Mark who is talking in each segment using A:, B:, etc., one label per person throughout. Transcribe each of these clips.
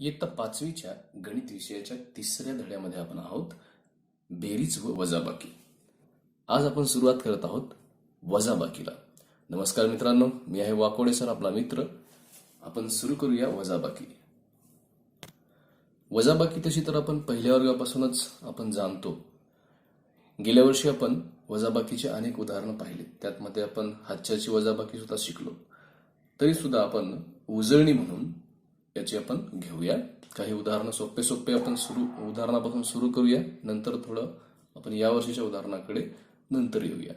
A: इयत्ता 5वीच्या गणित विषयाच्या 3ऱ्या धड्यामध्ये आपण आहोत. बेरीज व वजाबाकी. आज आपण सुरुवात करत आहोत वजाबाकीला. नमस्कार मित्रांनो, मी आहे वाकोडे सर, आपला मित्र. आपण सुरू करूया वजाबाकी. वजाबाकी तशी तर आपण पहिल्या वर्गापासूनच आपण जाणतो. गेल्या वर्षी आपण वजाबाकीचे अनेक उदाहरणं पाहिली, त्यामध्ये आपण हातच्याची वजाबाकी सुद्धा शिकलो. तरी सुद्धा आपण उजळणी म्हणून याची आपण घेऊया. काही उदाहरणं सोपे सोपे आपण उदाहरणापासून सुरू करूया, नंतर थोडं आपण या वर्षीच्या उदाहरणाकडे नंतर येऊया.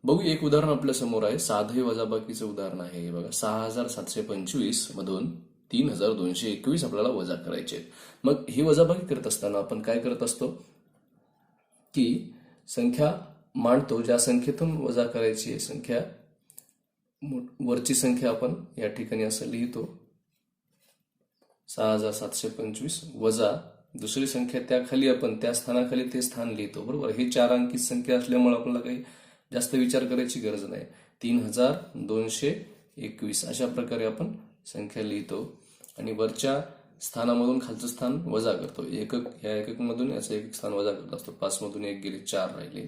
A: बघू, एक उदाहरण आपल्या समोर आहे. साधे वजाबाकीचं उदाहरण आहे. हे बघा, 6725 मधून 3221 आपल्याला वजा करायचे आहेत. मग ही वजाबाकी करत असताना आपण काय करत असतो की संख्या मांडतो. ज्या संख्येतून वजा करायची आहे संख्या, वरची संख्या आपण या ठिकाणी असं लिहितो 6725 वजा दुसरी संख्या, त्याखाली आपण त्या स्थानाखाली ते स्थान लिहितो. बरोबर, हे 4 अंकी संख्या असल्यामुळे आपल्याला काही जास्त विचार करायची गरज नाही. 3221 अशा प्रकारे आपण संख्या लिहितो आणि वरच्या स्थानामधून खालचं स्थान वजा करतो. एकक, या एकक मधून याचं एक स्थान वजा करत असतो. 5 मधून 1 गेले 4 राहिले,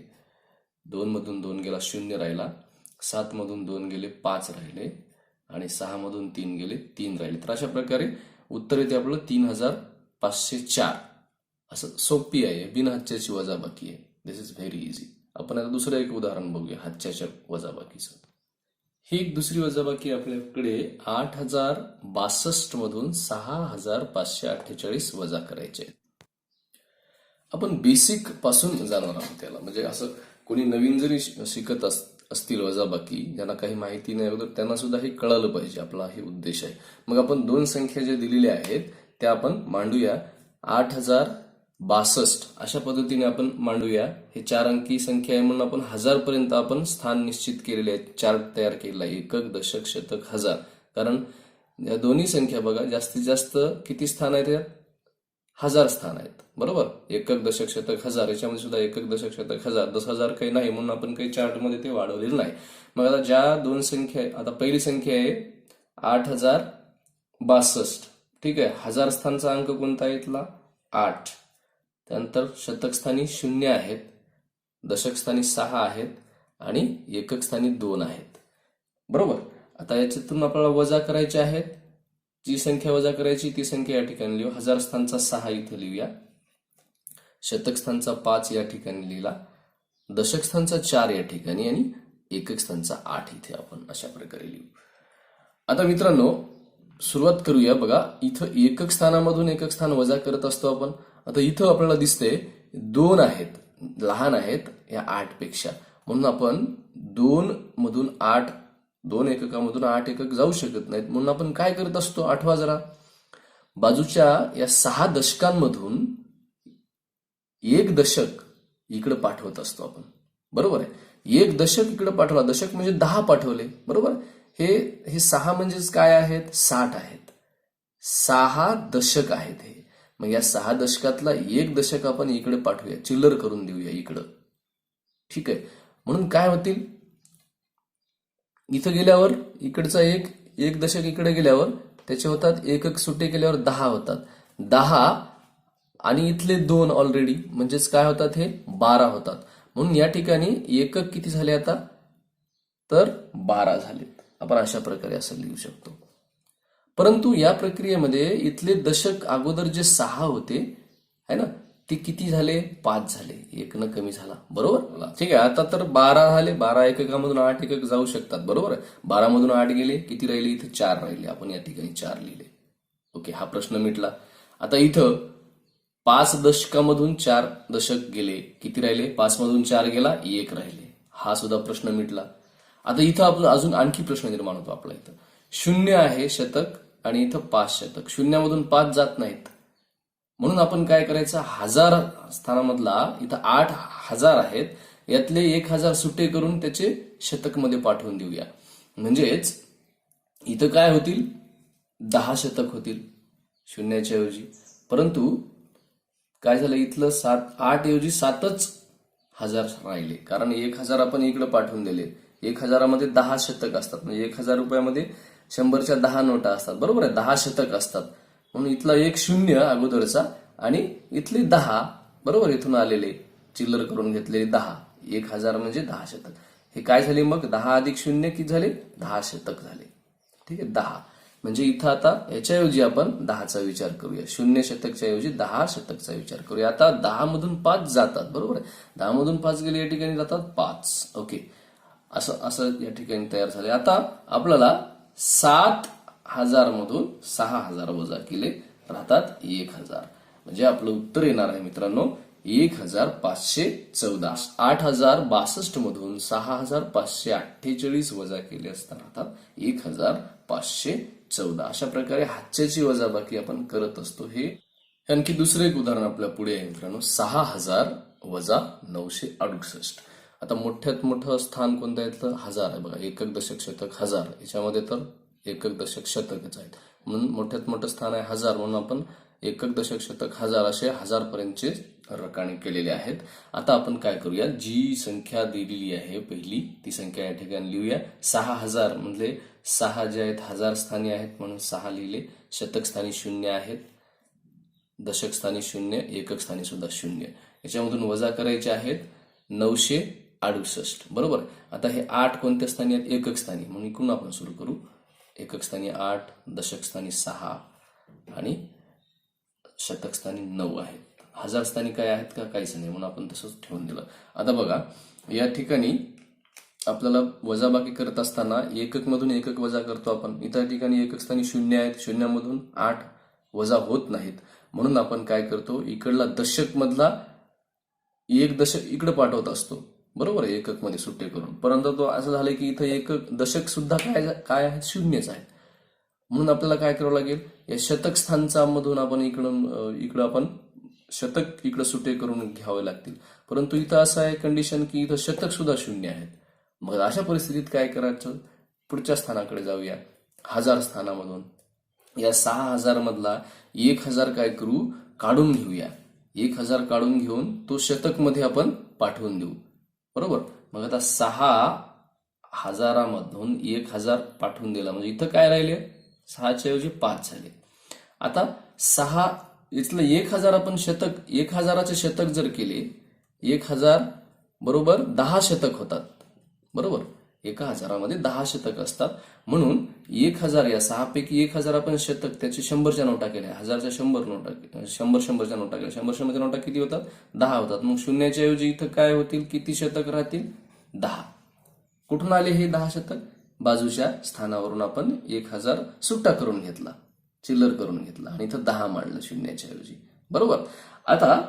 A: 2 मधून 2 गेला 0 राहिला, 7 मधून 2 गेले 5 राहिले आणि 6 मधून 3 गेले 3 राहिले. तर अशा प्रकारे उत्तर येते आपलं 3504. असं सोपी आहे, बिन हातच्याची वजाबाकी आहे. दिस इज व्हेरी इझी. आपण आता दुसरं एक उदाहरण बघूया हातच्याच्या वजाबाकीचं. ही एक दुसरी वजाबाकी आपल्याकडे 8062 मधून 6548 वजा करायचे. आपण बेसिक पासून जाणार आहोत त्याला. म्हणजे असं कोणी नवीन जरी शिकत असतील वजाबाकी, ज्यांना काही माहिती नाही अगोदर, त्यांना सुद्धा हे कळालं पाहिजे. आपला हे उद्देश आहे. मग आपण दोन संख्या ज्या दिलेल्या आहेत त्या आपण मांडूया. 8062 अशा पद्धतीने आपण मांडूया. हे 4 अंकी संख्या आहे म्हणून आपण 1000 पर्यंत आपण स्थान निश्चित केलेले आहेत. चार्ट तयार केलेला आहे. एकक, दशक, शतक, हजार. कारण या दोन्ही संख्या बघा, जास्तीत जास्त किती स्थान आहेत यात? 1000 स्थान आहेत. बरोबर, एकक, दशक, शतक, हजार. याच्यामध्ये सुद्धा एकक, दशक, शतक, हजार. 10,000 काही नाही म्हणून आपण काही चार्टमध्ये ते वाढवलेलं नाही. मग आता ज्या दोन संख्या, आता पहिली संख्या आहे 8062. ठीक आहे, 1000 स्थानचा अंक कोणता आहे इथला? 8. त्यानंतर शतक स्थानी 0 आहेत, दशक स्थानी 6 आहेत आणि एकक स्थानी 2 आहेत. बरोबर, आता याच्यातून आपल्याला वजा करायचे आहेत. जी संख्या वजा करायची ती संख्या या ठिकाणी लिहू. 1000 स्थानचा 6 इथं लिहूया, शतक स्थानचा 5 या ठिकाणी लिहिला, दशक स्थानचा 4 या ठिकाणी आणि एकक स्थानचा 8 इथे आपण अशा प्रकारे लिहू. आता मित्रांनो सुरुवात करूया. बघा, इथं एकक स्थानामधून एकक स्थान वजा करत असतो आपण. आता इथं आपल्याला दिसते 2 आहेत, लहान आहेत या 8 पेक्षा, म्हणून आपण 2 मधून 8, 2 एककामधून 8 एकक जाऊ शकत नाहीत. म्हणून आपण काय करत असतो, आठवा जरा, बाजूच्या या 6 दशकांमधून 1 दशक इकडे पाठवत असतो आपण. बरोबर आहे, 1 दशक इकडे पाठवला. दशक म्हणजे 10 पाठवले. बरोबर, हे 6 म्हणजेच काय आहेत? 60 आहेत. 6 दशक आहेत हे. मग या 6 दशकातला 1 दशक आपण इकडे पाठवूया, चिल्लर करून देऊया इकडं. ठीक आहे, म्हणून काय होतील, इथं गेल्यावर इकडचा एक दशक इकडे गेल्यावर त्याचे होतात, एकक सुटे केल्यावर 10 होतात. 10 आणि इथले 2 ऑलरेडी, म्हणजेच काय होतात, हे 12 होतात. म्हणून या ठिकाणी एकक किती झाले आता? तर 12 झाले. आपण अशा प्रकारे असं लिहू शकतो. परंतु या प्रक्रियेमध्ये इथले दशक अगोदर जे 6 होते है ना, ते किती झाले? 5 झाले. 1 न कमी झाला. बरोबर, ठीक आहे. आता तर 12 झाले. 12 एककामधून 8 एकक जाऊ शकतात. बरोबर आहे, 12 मधून 8 गेले, किती राहिले? इथे 4 राहिले. आपण या ठिकाणी 4 लिहिले. ओके, हा प्रश्न मिटला. आता इथं 5 दशकामधून 4 दशक गेले, किती राहिले? 5 मधून 4 गेला, 1 राहिले. हा सुद्धा प्रश्न मिटला. आता इथं आपण अजून आणखी प्रश्न निर्माण होतो आपला. इथं 0 आहे शतक आणि इथं 5 शतक. 0 मधून 5 जात नाहीत, म्हणून आपण काय करायचं, 1000 स्थानामधला इथं 8000 आहेत, यातले 1000 सुटे करून त्याचे शतक मध्ये पाठवून देऊया. म्हणजेच इथं काय होतील? 10 शतक होतील शून्याच्या ऐवजी. परंतु काय झालं, इथलं 8 ऐवजी 7च हजार राहिले, कारण 1000 आपण इकडे पाठवून दिले. 1000 मध्ये 10 शतक असतात, म्हणजे 1000 रुपयामध्ये 100च्या 10 नोटा असतात. बरोबर आहे, 10 शतक असतात. म्हणून इथला एक शून्य अगोदरचा आणि इथले 10 बरोबर इथून आलेले चिल्लर करून घेतलेले 10. 1000 म्हणजे 10 शतक. हे काय झाले मग 10 अधिक 0 किती झाले 10 शतक झाले. ठीक आहे 10 म्हणजे इथं आता याच्याऐवजी आपण 10चा विचार करूया. 0 शतकच्या ऐवजी 10 शतकचा विचार करूया. आता 10 मधून 5 जातात बरोबर आहे. 10 मधून 5 गेले या ठिकाणी जातात 5. ओके असं असं या ठिकाणी तयार झाले. आता आपल्याला 7000 मधून 6000 वजा केले राहतात 1000. म्हणजे आपलं उत्तर येणार आहे मित्रांनो 1514. 8062 मधून 6548 वजा केले असता राहतात 1514. अशा प्रकारे हातच्याची वजाबाकी आपण करत असतो. हे आणखी दुसरं एक उदाहरण आपल्या पुढे आहे मित्रांनो 6000 वजा 968. आता मोठ्यात मोठं स्थान कोणतं आहे तर 1000 आहे बघा. एकक दशक शतक 1000 याच्यामध्ये तर एकक दशक शतकच आहेत म्हणून मोठ्यात मोठं स्थान आहे 1000 म्हणून आपण एकक दशक शतक 1000 असे 1000 पर्यंतचे रकाने केलेले आहेत. आता आपण काय करूया जी संख्या दिलेली आहे पहिली ती संख्या या ठिकाणी लिहूया. 6000 म्हणजे 6 जे आहेत 1000 स्थानी आहेत म्हणून 6 लिहिले. शतक स्थानी 0 आहेत, दशक स्थानी 0, एकक स्थानी सुद्धा 0. याच्यामधून वजा करायचे आहेत 968 बरोबर. आता हे 8 कोणत्या स्थानी आहेत एकक स्थानी म्हणून इकडून आपण सुरू करू. एकक स्थानी 8, दशक स्थानी 6 आणि शतक स्थानी 9 आहेत. 1000 स्थानी काय आहेत का काहीच नाही म्हणून आपण तसंच ठेवून दिलं. आता बघा या ठिकाणी आपल्याला वजाबाकी करत असताना एकक मधून एकक वजा करतो आपण. इतर ठिकाणी एकक स्थानी 0 आहेत, 0 मधून 8 वजा होत नाहीत म्हणून आपण काय करतो इकडला दशक मधला एक दशक इकडे पाठवत असतो बरोबर आहे एकक मध्ये सुट्टे करून. परंतु तो असं झालं की इथं एकक दशक सुद्धा काय आहेत 0च आहेत म्हणून आपल्याला काय करावं लागेल या शतक स्थानचा मधून आपण इकडं आपण शतक इकडे सुटे करून घ्यावे लागतील. परंतु इथं असं आहे कंडिशन की इथं शतक सुद्धा 0 आहेत. मग अशा परिस्थितीत काय करायचं पुढच्या स्थानाकडे जाऊया. 1000 स्थानामधून या 6000 मधला 1000 काय करू काढून घेऊया. 1000 काढून घेऊन तो शतक मध्ये आपण पाठवून देऊ बरोबर. मग आता 6000 मधून 1000 पाठवून दिला म्हणजे इथं काय राहिले 6च्या ऐवजी 5 झाले. आता 6 इथलं 1000 आपण शतक 1000चे शतक जर केले 1000 बरोबर 10 शतक होतात बरोबर. 1000मध्ये 10 शतक असतात म्हणून 1000 या 6 पैकी 1000 आपण शतक त्याचे 100च्या नोटा केल्या. 1000च्या 100 नोटा 100च्या नोटा केल्या. 100च्या नोटा किती होतात 10 होतात. मग शून्याच्या ऐवजी इथं काय होतील किती शतक राहतील 10. कुठून आले हे 10 शतक बाजूच्या स्थानावरून आपण 1000 सुट्टा करून घेतला चिल्लर करून घेतला आणि इथं 10 मांडलं शून्याच्या ऐवजी बरोबर. आता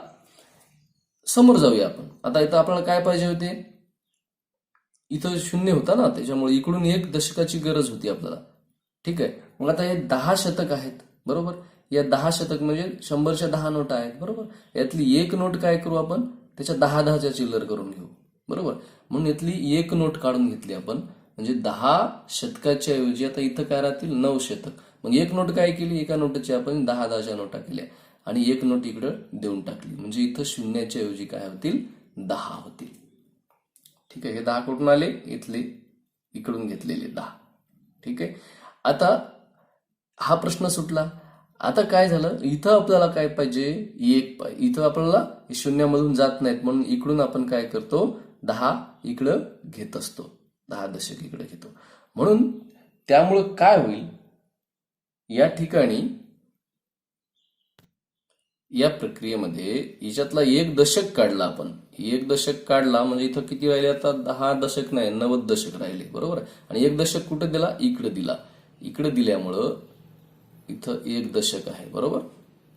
A: समोर जाऊया आपण. आता इथं आपल्याला काय पाहिजे होते इथं 0 होता ना त्याच्यामुळे इकडून एक दशकाची गरज होती आपल्याला. ठीक आहे. मग आता हे 10 शतक आहेत बरोबर. या 10 शतक म्हणजे 100च्या 10 नोटा आहेत बरोबर. यातली एक नोट काय करू आपण त्याच्या 10-10च्या चिल्लर करून घेऊ बरोबर. म्हणून यातली एक नोट काढून घेतली आपण म्हणजे 10 शतकाच्या ऐवजी आता इथं काय राहतील 9 शतक. मग एक नोट काय केली एका नोटची आपण 10-10च्या नोटा केल्या आणि एक नोट इकडे देऊन टाकली म्हणजे इथं शून्याच्या ऐवजी काय होतील 10 होतील. ठीक आहे. हे 10 कुठून आले इथले इकडून घेतलेले 10. ठीक आहे. आता हा प्रश्न सुटला. आता काय झालं इथं आपल्याला काय पाहिजे इथं आपल्याला शून्यामधून जात नाहीत म्हणून इकडून आपण काय करतो 10 इकडं घेत असतो. 10 दशक इकडे घेतो म्हणून त्यामुळं काय होईल या ठिकाणी या प्रक्रियेमध्ये याच्यातला एक दशक काढला आपण. एक दशक काढला म्हणजे इथं किती राहिले आता 10 दशक नाही 90 दशक राहिले बरोबर. आणि एक दशक कुठे दिला इकडे दिला. इकडे दिल्यामुळं इथं एक दशक आहे बरोबर.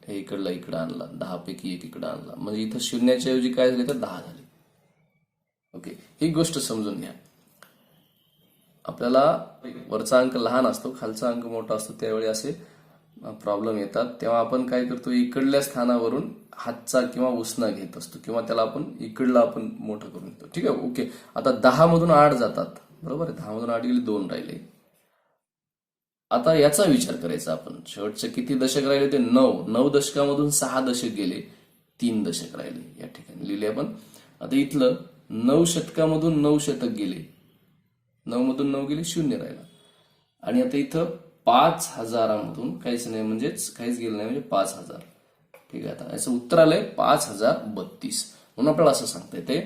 A: हे इकडला इकडे आणला 10 पैकी एक इकडे आणला म्हणजे इथं शून्याच्या ऐवजी काय झाले तर 10 झाले. ओके. ही गोष्ट समजून घ्या. आपल्याला वरचा अंक लहान असतो खालचा अंक मोठा असतो त्यावेळी असे प्रॉब्लेम येतात. तेव्हा आपण काय करतो इकडल्या स्थानावरून हातचा किंवा उसना घेत असतो किंवा त्याला आपण इकडला आपण मोठं करून घेतो. ठीक आहे. ओके. आता 10 मधून 8 जातात बरोबर. 10 मधून 8 गेले 2 राहिले. आता याचा विचार करायचा आपण शेवटचे किती दशक राहिले ते 9 दशकामधून 6 दशक गेले 3 दशक राहिले या ठिकाणी लिहिले आपण. आता इथलं 9 शतकामधून 9 शतक गेले 9 मधून 9 गेले 0 राहिला आणि आता इथं 5,000मधून काहीच नाही, म्हणजेच काहीच गेलं नाही, म्हणजे 5,000. ठीक आहे, आता याचं उत्तर आलंय 5,032. म्हणून आपल्याला असं सांगता येते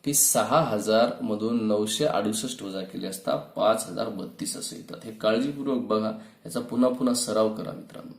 A: की 6,000 मधून 968 वजा केले असता 5,032 असं येतात. हे काळजीपूर्वक बघा, याचा पुन्हा पुन्हा सराव करा मित्रांनो.